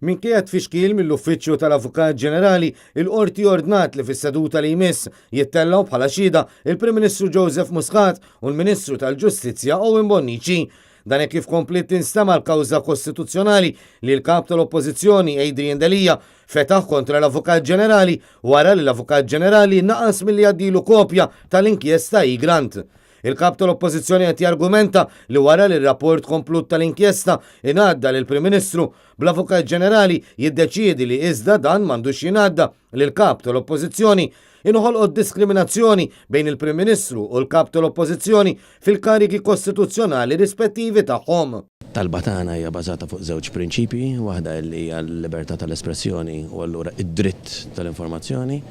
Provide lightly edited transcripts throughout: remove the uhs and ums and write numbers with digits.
Minkejja tfixkil mill-Uffiċċju tal-Avukat Ġenerali, il-Qorti ordnat li fis-seduta li jmiss jittellaw bħala xhieda il-Prim Ministru Joseph Muscat u l-Ministru tal-Ġustizzja Owen Bonnici. Dan hekk kif komplet tinstema l-kawża kostituzzjonali li l-kap tal-Oppożizzjoni Adrian D'Elia fetaħ kontra l-Avukat Ġenerali wara li l-Avukat Ġenerali naqas milli jgħaddilu kopja tal-inkjesta Grant. Il-kap tal-Oppożizzjoni qed jargumenta li wara li r-rapport komplut tal-inkjesta ingħadda lill Prim Ministru bl-Avukat Ġenerali jiddeċiedi li iżda dan m'għandux jingħadda lill-kap tal-Oppożizzjoni inħolqot diskriminazzjoni bejn il-Prim Ministru u l-kap tal-Oppożizzjoni fil-karigi kostituzzjonali rispettivi tagħhom. Talba tagħna hija bażata fuq żewġ prinċipji, waħda li hija l-libertà tal-espressjoni u allura id-dritt tal-informazzjoni,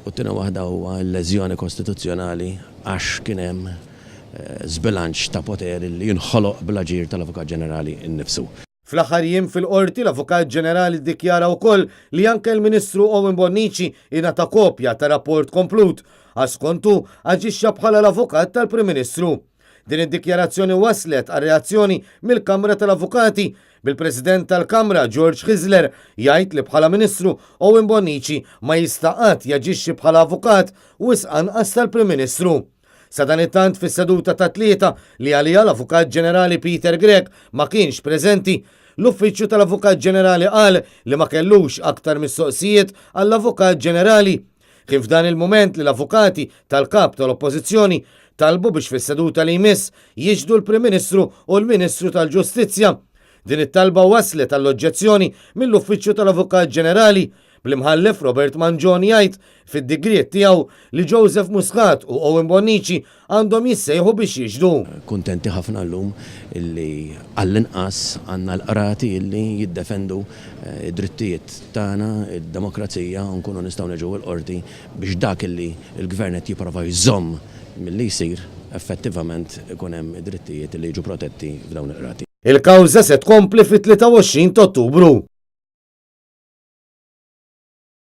u t-tieni waħda huwa l-leżjoni kostituzzjonali għax kien hemm żbilanċ ta' poteri li jinħoloq bl-aġir tal-Avukat Ġenerali innifsu. Fl-aħħar jiem fil-qorti l-Avukat Ġenerali ddikjara wkoll li anke l-Ministru Owen Bonnici ingħata kopja ta' rapport komplut għax kontu aġixxa bħala l-Avukat tal-Prim Ministru. Din id-dikjarazzjoni waslet għal reazzjoni mill-Kamra tal-Avukati bil-President tal-Kamra George Kizler jgħid li bħala Ministru Owen Bonnici ma jista' qatt jaġixxi bħala avukat u anqas tal-Prim Ministru. Sa dan it-tant fis-seduta ta' tlieta li għalija l-Avukat Ġenerali Peter Grech ma kienx preżenti, l-Uffiċċju tal-Avukat Ġenerali qal li ma kellux aktar mistoqsijiet għall-Avukat Ġenerali. Kif f'dan il-mument li l-avukati tal-kap tal-Oppożizzjoni talbu biex fis-seduta li jmiss jiġdu l-Prim Ministru u l-Ministru tal-Ġustizzja. Din it-talba waslet għall-oġġezzjoni mill-Uffiċċju tal-Avukat Ġenerali bl-imħallef Robert Mangione jgħid fid-digriet tiegħu li Joseph Muscat u Owen Bonnici għandhom jissejħu biex jiġdu. Kuntenti ħafna llum illi għall-inqas għandna l-qrati illi jiddefendu id-drittijiet tagħna, id-demokrazija u nkunu nistgħu neġgħu l-qorti biex dak illi l-Gvern qed jipprova jżomm milli jsir effettivament ikun hemm id-drittijiet li jiġu protetti f'dawn il-qrati. Il-kawża se tkompli fit-23 ta' Ottubru.